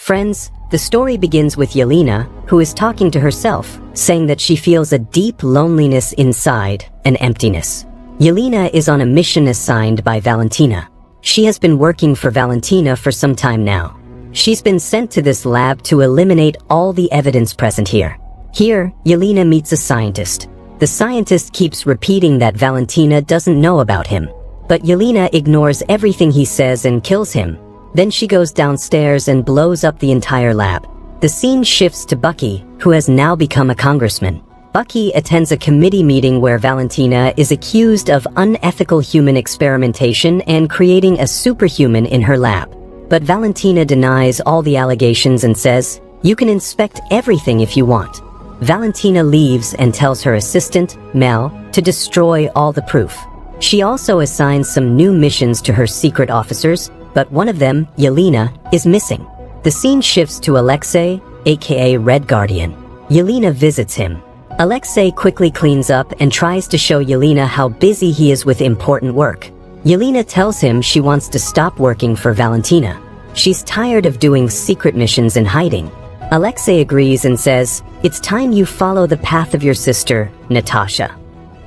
Friends, the story begins with Yelena, who is talking to herself, saying that she feels a deep loneliness inside, an emptiness. Yelena is on a mission assigned by Valentina. She has been working for Valentina for some time now. She's been sent to this lab to eliminate all the evidence present here. Here, Yelena meets a scientist. The scientist keeps repeating that Valentina doesn't know about him. But Yelena ignores everything he says and kills him. Then she goes downstairs and blows up the entire lab. The scene shifts to Bucky, who has now become a congressman. Bucky attends a committee meeting where Valentina is accused of unethical human experimentation and creating a superhuman in her lab. But Valentina denies all the allegations and says, "You can inspect everything if you want." Valentina leaves and tells her assistant, Mel, to destroy all the proof. She also assigns some new missions to her secret officers, but one of them, Yelena, is missing. The scene shifts to Alexei, aka Red Guardian. Yelena visits him. Alexei quickly cleans up and tries to show Yelena how busy he is with important work. Yelena tells him she wants to stop working for Valentina. She's tired of doing secret missions in hiding. Alexei agrees and says, "It's time you follow the path of your sister, Natasha."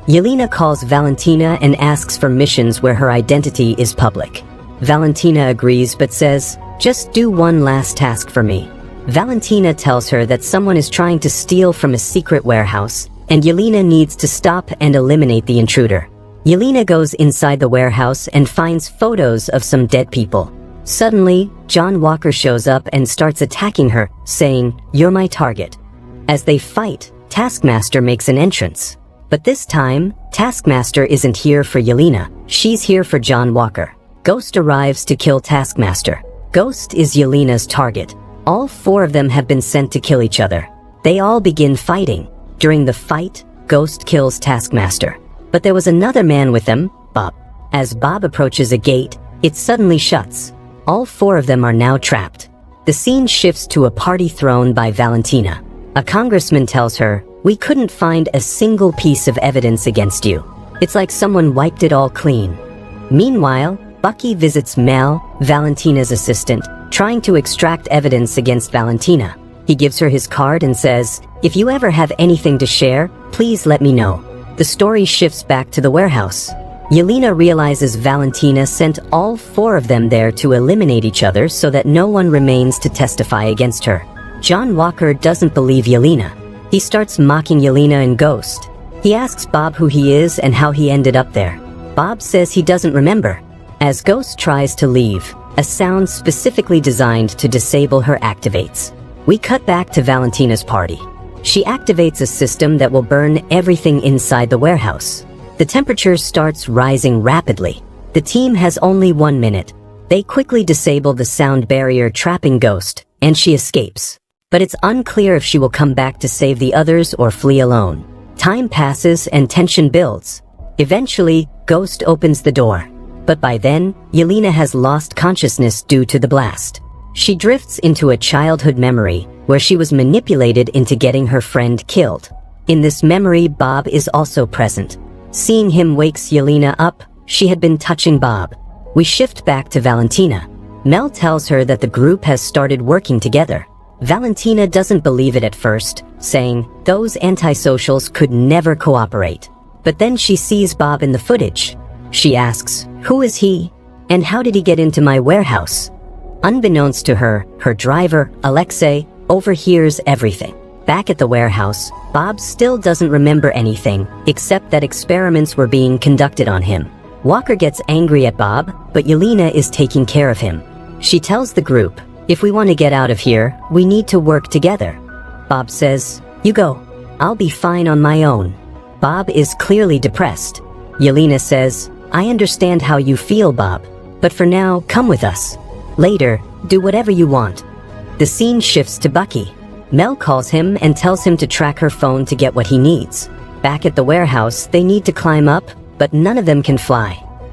Yelena calls Valentina and asks for missions where her identity is public. Valentina agrees but says, "Just do one last task for me." Valentina tells her that someone is trying to steal from a secret warehouse, and Yelena needs to stop and eliminate the intruder. Yelena goes inside the warehouse and finds photos of some dead people. Suddenly, John Walker shows up and starts attacking her, saying, "You're my target." As they fight, Taskmaster makes an entrance. But this time, Taskmaster isn't here for Yelena, she's here for John Walker. Ghost arrives to kill Taskmaster. Ghost is Yelena's target. All four of them have been sent to kill each other. They all begin fighting. During the fight, Ghost kills Taskmaster. But there was another man with them, Bob. As Bob approaches a gate, it suddenly shuts. All four of them are now trapped. The scene shifts to a party thrown by Valentina. A congressman tells her, "We couldn't find a single piece of evidence against you. It's like someone wiped it all clean." Meanwhile, Bucky visits Mel, Valentina's assistant, trying to extract evidence against Valentina. He gives her his card and says, "If you ever have anything to share, please let me know." The story shifts back to the warehouse. Yelena realizes Valentina sent all four of them there to eliminate each other so that no one remains to testify against her. John Walker doesn't believe Yelena. He starts mocking Yelena and Ghost. He asks Bob who he is and how he ended up there. Bob says he doesn't remember. As Ghost tries to leave, a sound specifically designed to disable her activates. We cut back to Valentina's party. She activates a system that will burn everything inside the warehouse. The temperature starts rising rapidly. The team has only 1 minute. They quickly disable the sound barrier trapping Ghost, and she escapes. But it's unclear if she will come back to save the others or flee alone. Time passes and tension builds. Eventually, Ghost opens the door. But by then, Yelena has lost consciousness due to the blast. She drifts into a childhood memory, where she was manipulated into getting her friend killed. In this memory, Bob is also present. Seeing him wakes Yelena up. She had been touching Bob. We shift back to Valentina. Mel tells her that the group has started working together. Valentina doesn't believe it at first, saying, "Those antisocials could never cooperate." But then she sees Bob in the footage. She asks, "Who is he? And how did he get into my warehouse?" Unbeknownst to her, her driver, Alexei, overhears everything. Back at the warehouse, Bob still doesn't remember anything, except that experiments were being conducted on him. Walker gets angry at Bob, but Yelena is taking care of him. She tells the group, "If we want to get out of here, we need to work together." Bob says, "You go. I'll be fine on my own." Bob is clearly depressed. Yelena says, "I understand how you feel, Bob. But for now, come with us. Later, do whatever you want." The scene shifts to Bucky. Mel calls him and tells him to track her phone to get what he needs. Back at the warehouse, they need to climb up, but none of them can fly.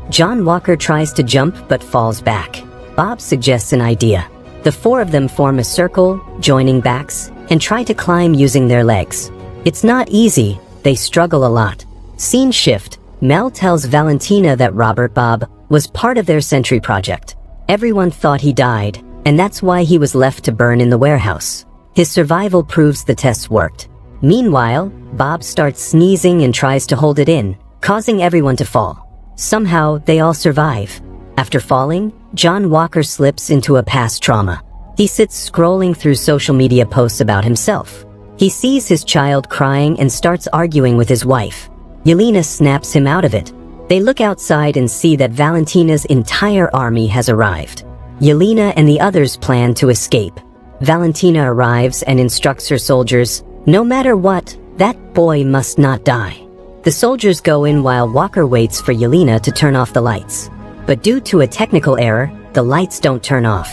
John Walker tries to jump but falls back. Bob suggests an idea. The four of them form a circle, joining backs, and try to climb using their legs. It's not easy, they struggle a lot. Scene shift. Mel tells Valentina that Robert Bob was part of their Sentry project. Everyone thought he died, and that's why he was left to burn in the warehouse. His survival proves the tests worked. Meanwhile, Bob starts sneezing and tries to hold it in, causing everyone to fall. Somehow, they all survive. After falling, John Walker slips into a past trauma. He sits scrolling through social media posts about himself. He sees his child crying and starts arguing with his wife. Yelena snaps him out of it. They look outside and see that Valentina's entire army has arrived. Yelena and the others plan to escape. Valentina arrives and instructs her soldiers, "No matter what, that boy must not die." The soldiers go in while Walker waits for Yelena to turn off the lights. But due to a technical error, the lights don't turn off.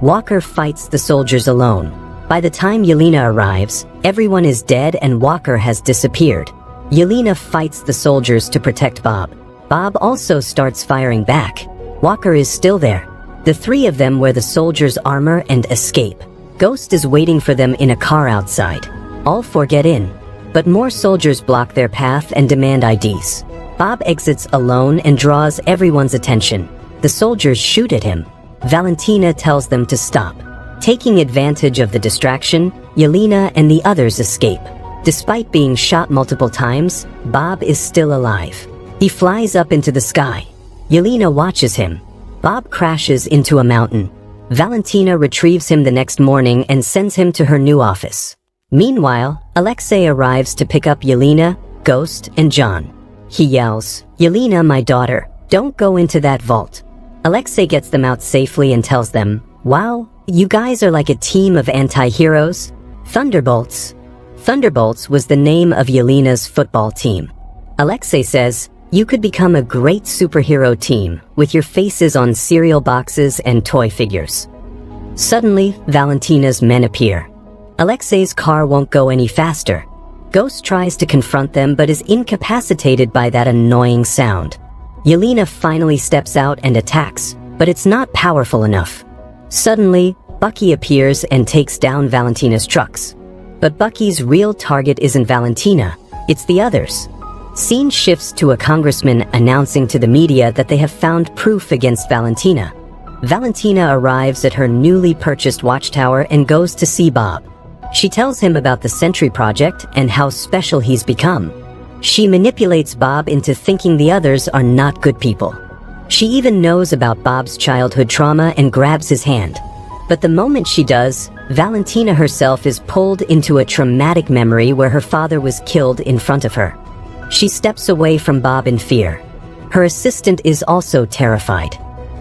Walker fights the soldiers alone. By the time Yelena arrives, everyone is dead and Walker has disappeared. Yelena fights the soldiers to protect Bob. Bob also starts firing back. Walker is still there. The three of them wear the soldiers' armor and escape. Ghost is waiting for them in a car outside. All four get in, but more soldiers block their path and demand IDs. Bob exits alone and draws everyone's attention. The soldiers shoot at him. Valentina tells them to stop. Taking advantage of the distraction, Yelena and the others escape. Despite being shot multiple times, Bob is still alive. He flies up into the sky. Yelena watches him. Bob crashes into a mountain. Valentina retrieves him the next morning and sends him to her new office. Meanwhile, Alexei arrives to pick up Yelena, Ghost, and John. He yells, "Yelena, my daughter, don't go into that vault." Alexei gets them out safely and tells them, "Wow, you guys are like a team of anti-heroes." Thunderbolts. Thunderbolts was the name of Yelena's football team. Alexei says, "You could become a great superhero team with your faces on cereal boxes and toy figures." Suddenly, Valentina's men appear. Alexei's car won't go any faster. Ghost tries to confront them but is incapacitated by that annoying sound. Yelena finally steps out and attacks, but it's not powerful enough. Suddenly, Bucky appears and takes down Valentina's trucks. But Bucky's real target isn't Valentina, it's the others. Scene shifts to a congressman announcing to the media that they have found proof against Valentina. Valentina arrives at her newly purchased watchtower and goes to see Bob. She tells him about the Sentry Project and how special he's become. She manipulates Bob into thinking the others are not good people. She even knows about Bob's childhood trauma and grabs his hand. But the moment she does, Valentina herself is pulled into a traumatic memory where her father was killed in front of her. She steps away from Bob in fear. Her assistant is also terrified.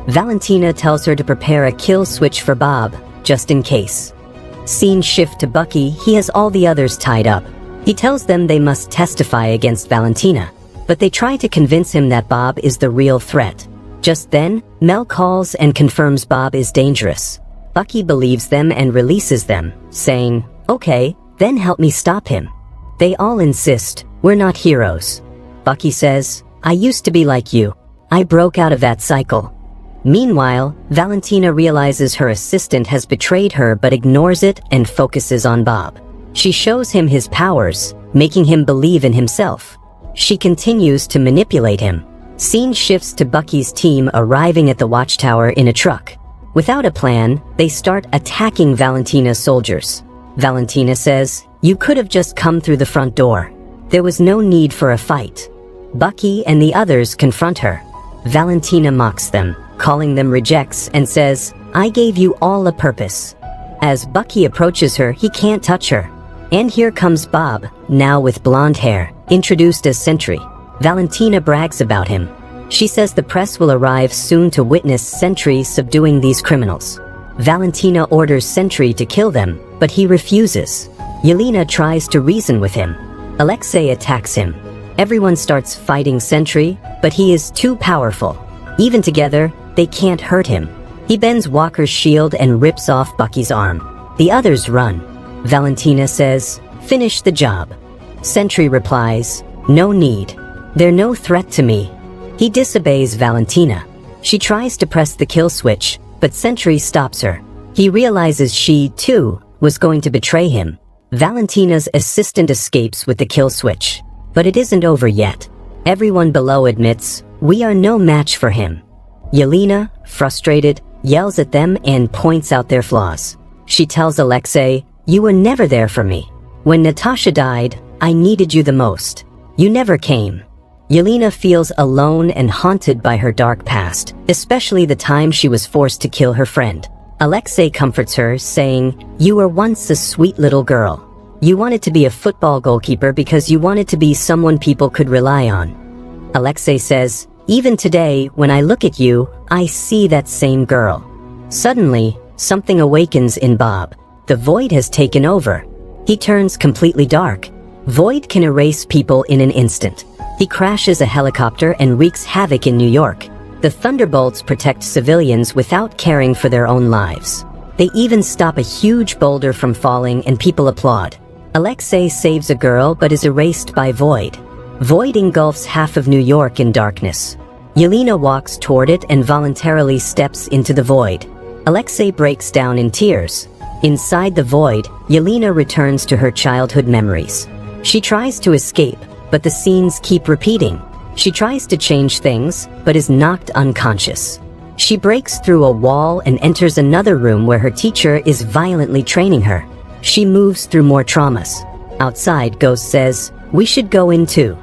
Valentina tells her to prepare a kill switch for Bob, just in case. Scene shift to Bucky. He has all the others tied up. He tells them they must testify against Valentina, but they try to convince him that Bob is the real threat. Just then, Mel calls and confirms Bob is dangerous. Bucky believes them and releases them, saying, "Okay, then help me stop him." They all insist, "We're not heroes." Bucky says, "I used to be like you. I broke out of that cycle." Meanwhile, Valentina realizes her assistant has betrayed her but ignores it and focuses on Bob. She shows him his powers, making him believe in himself. She continues to manipulate him. Scene shifts to Bucky's team arriving at the watchtower in a truck. Without a plan, they start attacking Valentina's soldiers. Valentina says, "You could have just come through the front door. There was no need for a fight." Bucky and the others confront her. Valentina mocks them, calling them rejects, and says, "I gave you all a purpose." As Bucky approaches her, he can't touch her. And here comes Bob, now with blonde hair, introduced as Sentry. Valentina brags about him. She says the press will arrive soon to witness Sentry subduing these criminals. Valentina orders Sentry to kill them, but he refuses. Yelena tries to reason with him. Alexei attacks him. Everyone starts fighting Sentry, but he is too powerful. Even together, they can't hurt him. He bends Walker's shield and rips off Bucky's arm. The others run. Valentina says, "Finish the job." Sentry replies, "No need. They're no threat to me." He disobeys Valentina. She tries to press the kill switch, but Sentry stops her. He realizes she, too, was going to betray him. Valentina's assistant escapes with the kill switch. But it isn't over yet. Everyone below admits, "We are no match for him." Yelena, frustrated, yells at them and points out their flaws. She tells Alexei, "You were never there for me. When Natasha died, I needed you the most. You never came." Yelena feels alone and haunted by her dark past, especially the time she was forced to kill her friend. Alexei comforts her, saying, "You were once a sweet little girl. You wanted to be a football goalkeeper because you wanted to be someone people could rely on." Alexei says, "Even today, when I look at you, I see that same girl." Suddenly, something awakens in Bob. The void has taken over. He turns completely dark. Void can erase people in an instant. He crashes a helicopter and wreaks havoc in New York. The Thunderbolts protect civilians without caring for their own lives. They even stop a huge boulder from falling and people applaud. Alexei saves a girl but is erased by Void. Void engulfs half of New York in darkness. Yelena walks toward it and voluntarily steps into the void. Alexei breaks down in tears. Inside the void, Yelena returns to her childhood memories. She tries to escape, but the scenes keep repeating. She tries to change things, but is knocked unconscious. She breaks through a wall and enters another room where her teacher is violently training her. She moves through more traumas. Outside, Ghost says, "We should go in too."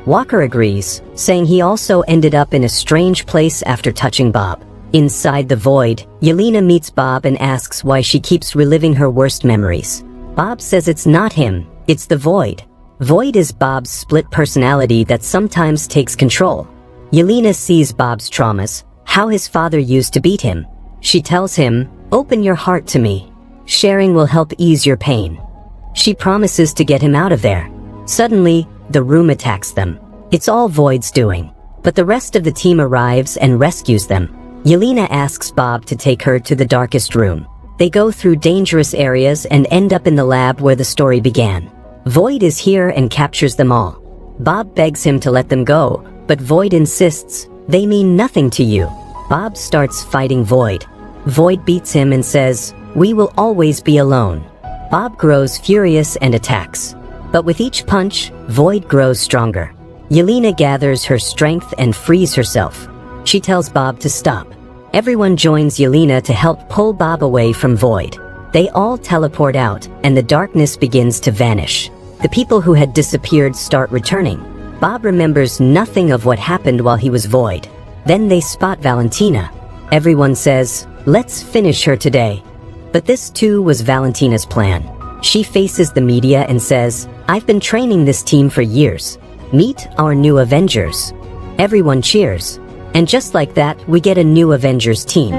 Walker agrees, saying he also ended up in a strange place after touching Bob. Inside the void, Yelena meets Bob and asks why she keeps reliving her worst memories. Bob says it's not him, it's the void. Void is Bob's split personality that sometimes takes control. Yelena sees Bob's traumas, how his father used to beat him. She tells him, "Open your heart to me. Sharing will help ease your pain." She promises to get him out of there. Suddenly, the room attacks them. It's all Void's doing. But the rest of the team arrives and rescues them. Yelena asks Bob to take her to the darkest room. They go through dangerous areas and end up in the lab where the story began. Void is here and captures them all. Bob begs him to let them go, but Void insists, "They mean nothing to you." Bob starts fighting Void. Void beats him and says, "We will always be alone." Bob grows furious and attacks. But with each punch, Void grows stronger. Yelena gathers her strength and frees herself. She tells Bob to stop. Everyone joins Yelena to help pull Bob away from Void. They all teleport out, and the darkness begins to vanish. The people who had disappeared start returning. Bob remembers nothing of what happened while he was Void. Then they spot Valentina. Everyone says, "Let's finish her today." But this too was Valentina's plan. She faces the media and says, "I've been training this team for years. Meet our new Avengers." Everyone cheers. And just like that, we get a new Avengers team.